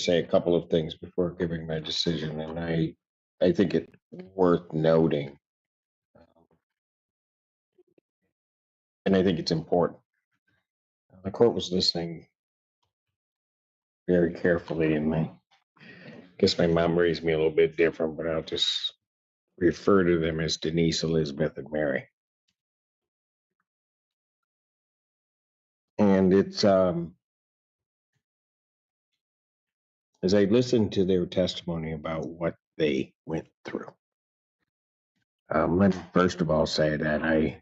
say a couple of things before giving my decision, and I think it worth noting, um, and I think it's important. The court was listening very carefully, and I guess my mom raised me a little bit different, but I'll just refer to them as Denise, Elizabeth, and Mary. And it's as I listened to their testimony about what they went through. Let me first of all say that I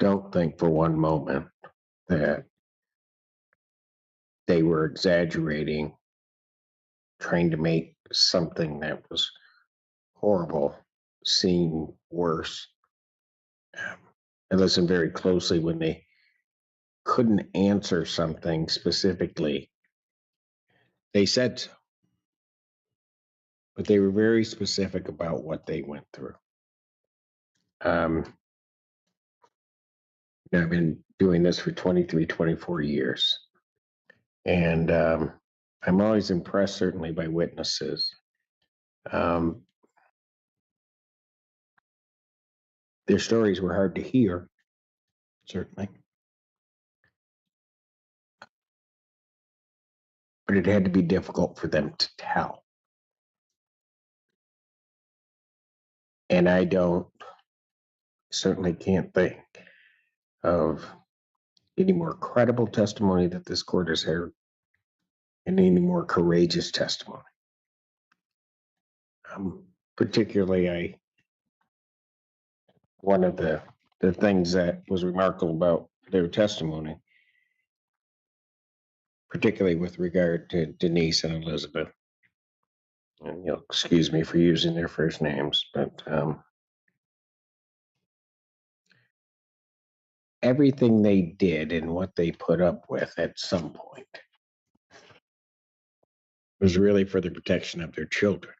don't think for one moment that they were exaggerating, trying to make something that was horrible seem worse. I listened very closely when they couldn't answer something specifically. They said so, but they were very specific about what they went through. Um, I've been doing this for 23, 24 years. And I'm always impressed, certainly, by witnesses. Um, their stories were hard to hear, certainly, but it had to be difficult for them to tell. And I certainly can't think of any more credible testimony that this court has heard and any more courageous testimony. Particularly, one of the things that was remarkable about their testimony, particularly with regard to Denise and Elizabeth, and you'll excuse me for using their first names, but everything they did and what they put up with at some point was really for the protection of their children.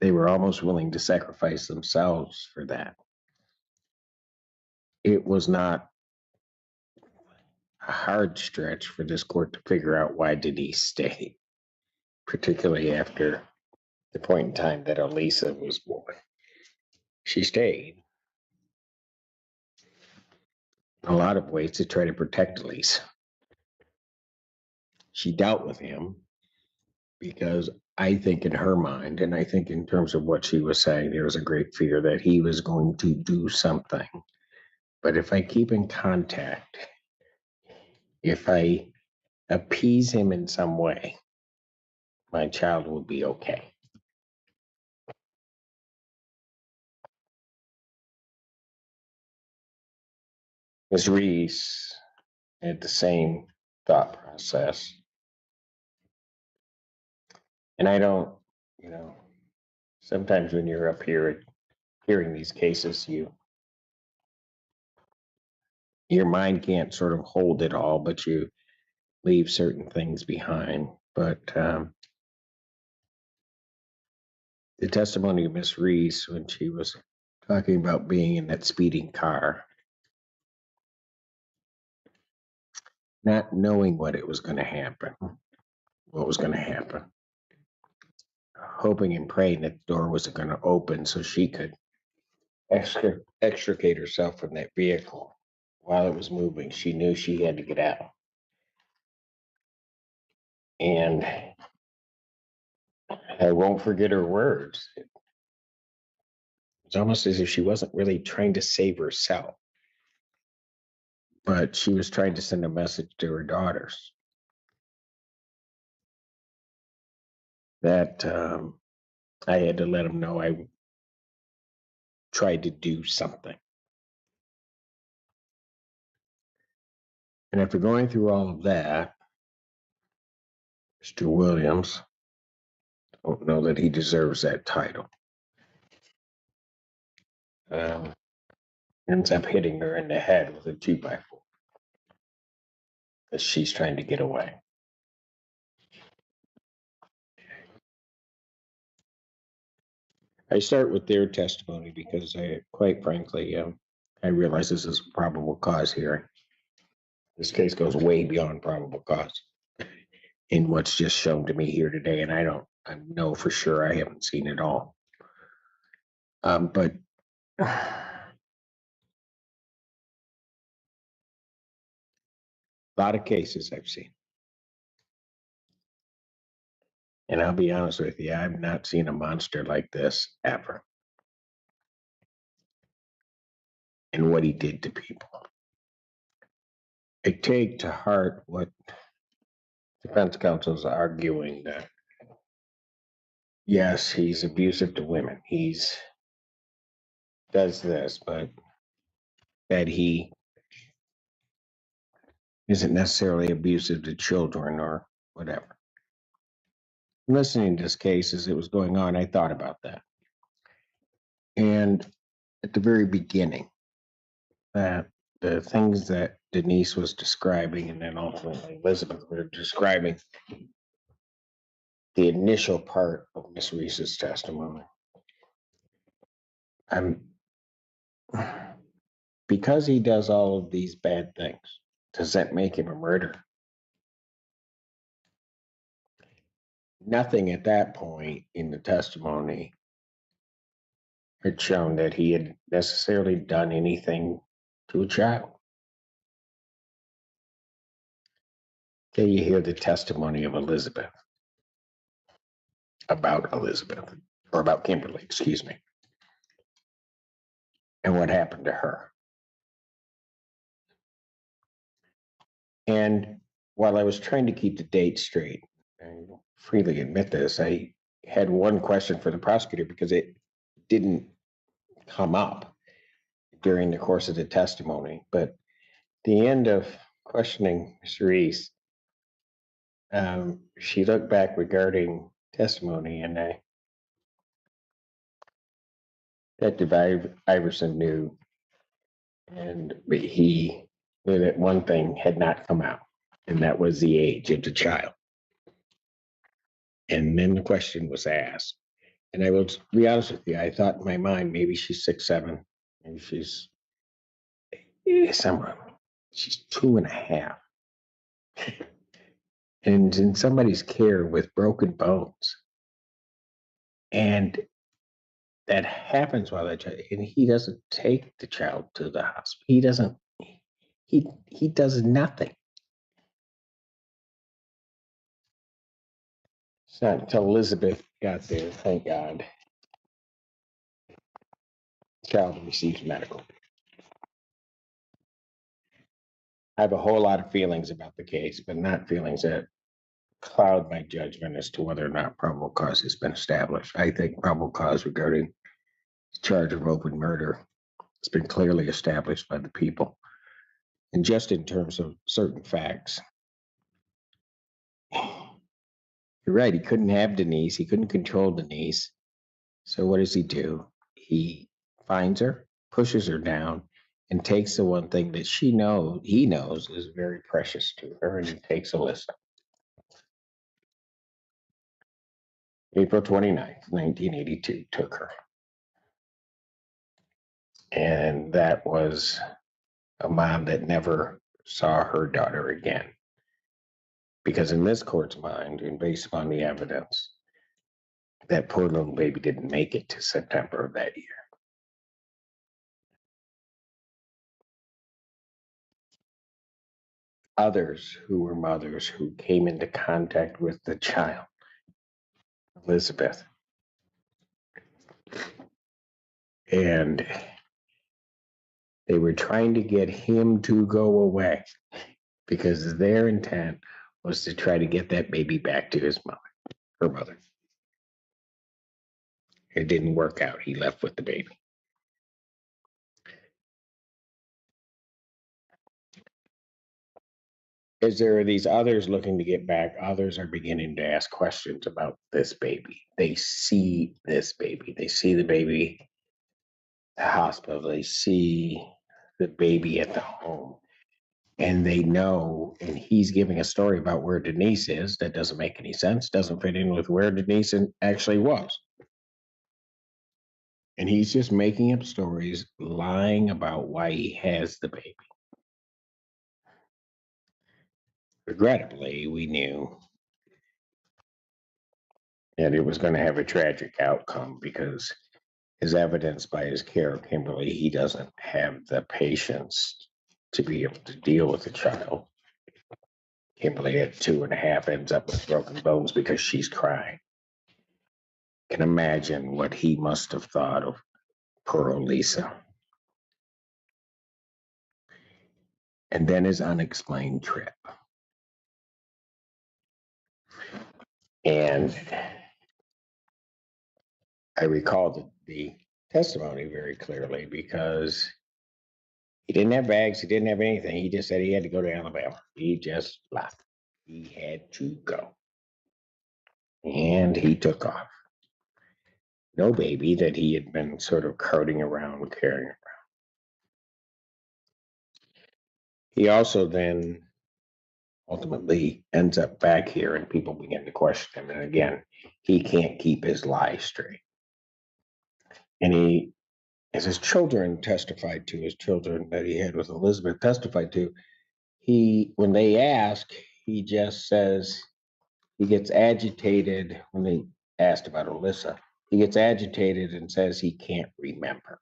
They were almost willing to sacrifice themselves for that. It was not a hard stretch for this court to figure out why Denise stayed, particularly after the point in time that Elisa was born. She stayed in a lot of ways to try to protect Elisa. She dealt with him because I think in her mind, and I think in terms of what she was saying, there was a great fear that he was going to do something. But if I keep in contact, if I appease him in some way, my child will be okay. Ms. Reese had the same thought process. And I don't, sometimes when you're up here hearing these cases, your mind can't sort of hold it all, but you leave certain things behind. But the testimony of Miss Reese when she was talking about being in that speeding car, not knowing what was going to happen, hoping and praying that the door wasn't going to open so she could extricate herself from that vehicle while it was moving. She knew she had to get out. And I won't forget her words. It's almost as if she wasn't really trying to save herself, but she was trying to send a message to her daughters that I had to let them know I tried to do something. And after going through all of that, Mr. Williams, I don't know that he deserves that title. Ends up hitting her in the head with a 2x4 as she's trying to get away. I start with their testimony because quite frankly, I realize this is a probable cause hearing. This case goes way beyond probable cause in what's just shown to me here today, and I know for sure I haven't seen it all. But a lot of cases I've seen. And I'll be honest with you, I've not seen a monster like this ever. And what he did to people. I take to heart what defense counsel is arguing, that yes, he's abusive to women. He's does this, but that he isn't necessarily abusive to children or whatever. Listening to this case as it was going on, I thought about that. And at the very beginning, that the things that Denise was describing and then ultimately Elizabeth were describing, the initial part of Miss Reese's testimony. I'm because he does all of these bad things, does that make him a murderer? Nothing at that point in the testimony had shown that he had necessarily done anything to a child. Okay, you hear the testimony of Elizabeth, or about Kimberly, excuse me, and what happened to her. And while I was trying to keep the date straight, and freely admit this, I had one question for the prosecutor because it didn't come up during the course of the testimony. But the end of questioning Ms. Reese, she looked back regarding testimony, and Detective Iverson knew, and he knew that one thing had not come out, and that was the age of the child. And then the question was asked, and I will be honest with you, I thought in my mind, maybe she's 6'7", maybe she's somewhere, she's 2.5. And in somebody's care with broken bones. And that happens while that child, and he doesn't take the child to the hospital. He doesn't, he does nothing. It's not until Elizabeth got there, thank God, the child receives medical. I have a whole lot of feelings about the case, but not feelings that cloud my judgment as to whether or not probable cause has been established. I think probable cause regarding the charge of open murder has been clearly established by the people. And just in terms of certain facts, you're right, he couldn't have Denise, he couldn't control Denise. So what does he do? He finds her, pushes her down, and takes the one thing that he knows is very precious to her, and he takes Alyssa. April 29th, 1982, took her. And that was a mom that never saw her daughter again. Because in this court's mind, and based upon the evidence, that poor little baby didn't make it to September of that year. Others who were mothers who came into contact with the child, Elizabeth, and they were trying to get him to go away because their intent was to try to get that baby back to her mother. It didn't work out. He left with the baby. As there are these others looking to get back, others are beginning to ask questions about this baby. They see this baby. They see the baby at the hospital. They see the baby at the home. And they know, and he's giving a story about where Denise is that doesn't make any sense, doesn't fit in with where Denise actually was. And he's just making up stories, lying about why he has the baby. regrettably, we knew that it was going to have a tragic outcome because, as evidenced by his care of Kimberly, he doesn't have the patience to be able to deal with the child. Kimberly at 2.5 ends up with broken bones because she's crying. Can imagine what he must have thought of poor Lisa. And then his unexplained trip. And I recall the testimony very clearly because he didn't have bags, he didn't have anything. He just said he had to go to Alabama. He just left. He had to go. And he took off. No baby that he had been sort of carting around, carrying around. He also then ultimately ends up back here, and people begin to question him. And again, he can't keep his lie straight. And he, as his children testified to, his children that he had with Elizabeth testified to, when they ask, he just says, he gets agitated when they asked about Alyssa. He gets agitated and says he can't remember.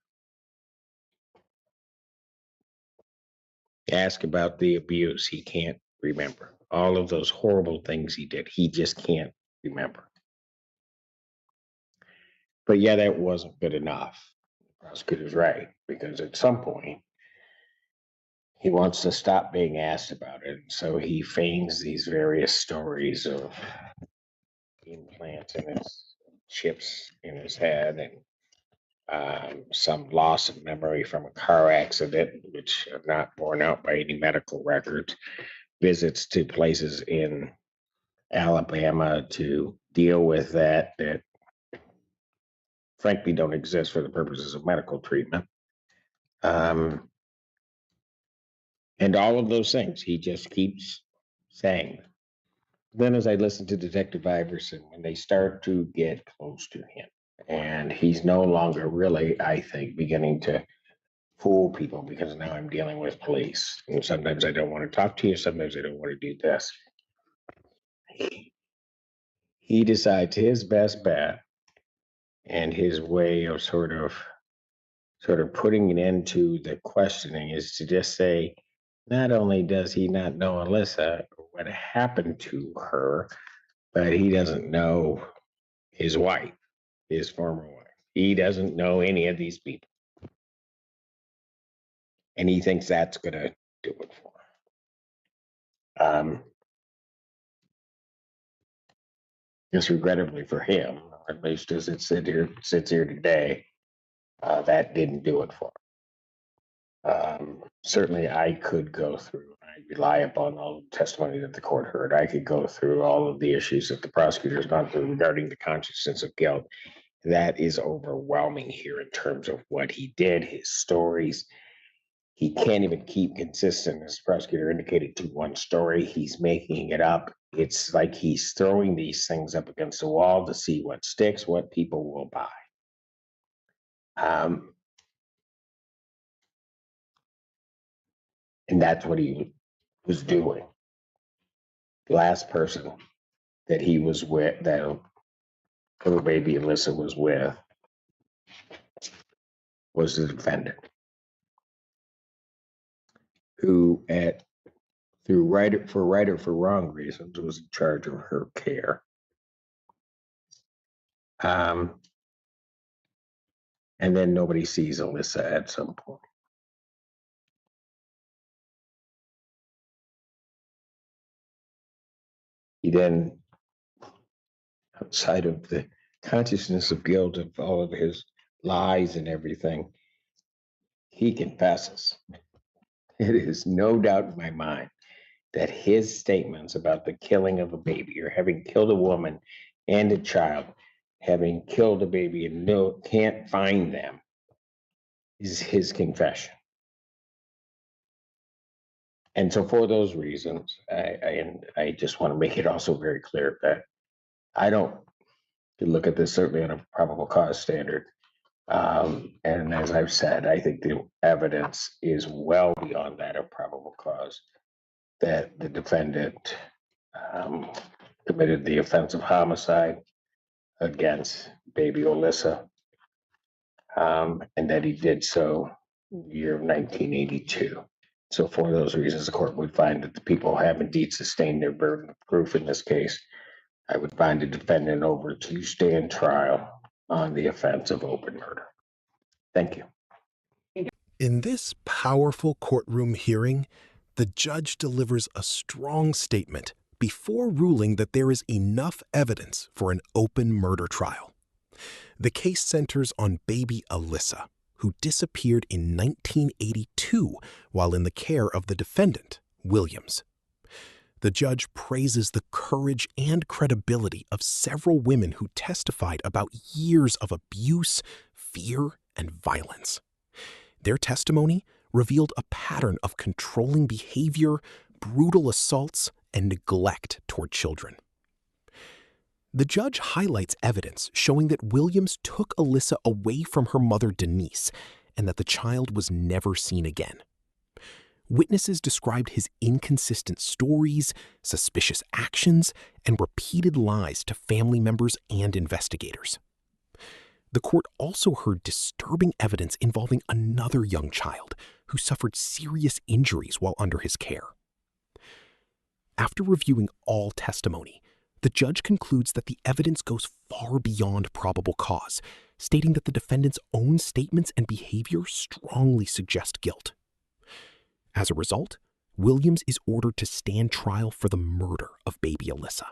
Ask about the abuse, he can't remember. All of those horrible things he did, he just can't remember. But yeah, that wasn't good enough. The prosecutor's right, because at some point he wants to stop being asked about it. So he feigns these various stories of implants in his chips in his head and some loss of memory from a car accident, which are not borne out by any medical records, visits to places in Alabama to deal with that frankly don't exist for the purposes of medical treatment. And all of those things he just keeps saying. Then, as I listen to Detective Iverson, when they start to get close to him, and he's no longer really, I think, beginning to fool people because now I'm dealing with police. And sometimes I don't want to talk to you, sometimes I don't want to do this. He decides his best bet and his way of sort of putting it into the questioning is to just say, not only does he not know Alyssa or what happened to her, but he doesn't know his wife, his former wife. He doesn't know any of these people. And he thinks that's going to do it for him. Just regrettably for him, or at least as it sits here today, that didn't do it for him. Certainly, I could go through, I rely upon all the testimony that the court heard. I could go through all of the issues that the prosecutor's gone through regarding the consciousness of guilt. That is overwhelming here in terms of what he did, his stories. He can't even keep consistent, as the prosecutor indicated, to one story. He's making it up. It's like he's throwing these things up against the wall to see what sticks, what people will buy. And that's what he was doing. The last person that he was with, that little baby Alyssa was with, was the defendant, who for right or for wrong reasons was in charge of her care. And then nobody sees Alyssa at some point. He then, outside of the consciousness of guilt of all of his lies and everything, he confesses. It is no doubt in my mind that his statements about the killing of a baby or having killed a woman and a child, having killed a baby and can't find them, is his confession. And so for those reasons, I just want to make it also very clear that I don't look at this certainly on a probable cause standard. And as I've said, I think the evidence is well beyond that of probable cause. that the defendant um, committed the offense of homicide against baby Alyssa, and that he did so in the year of 1982. So for those reasons, the court would find that the people have indeed sustained their burden of proof in this case. I would find the defendant over to stand trial on the offense of open murder. Thank you. In this powerful courtroom hearing, the judge delivers a strong statement before ruling that there is enough evidence for an open murder trial. The case centers on baby Alyssa, who disappeared in 1982 while in the care of the defendant, Williams. The judge praises the courage and credibility of several women who testified about years of abuse, fear, and violence. Their testimony revealed a pattern of controlling behavior, brutal assaults, and neglect toward children. The judge highlights evidence showing that Williams took Alyssa away from her mother, Denise, and that the child was never seen again. Witnesses described his inconsistent stories, suspicious actions, and repeated lies to family members and investigators. The court also heard disturbing evidence involving another young child who suffered serious injuries while under his care. After reviewing all testimony, the judge concludes that the evidence goes far beyond probable cause, stating that the defendant's own statements and behavior strongly suggest guilt. As a result, Williams is ordered to stand trial for the murder of baby Alyssa.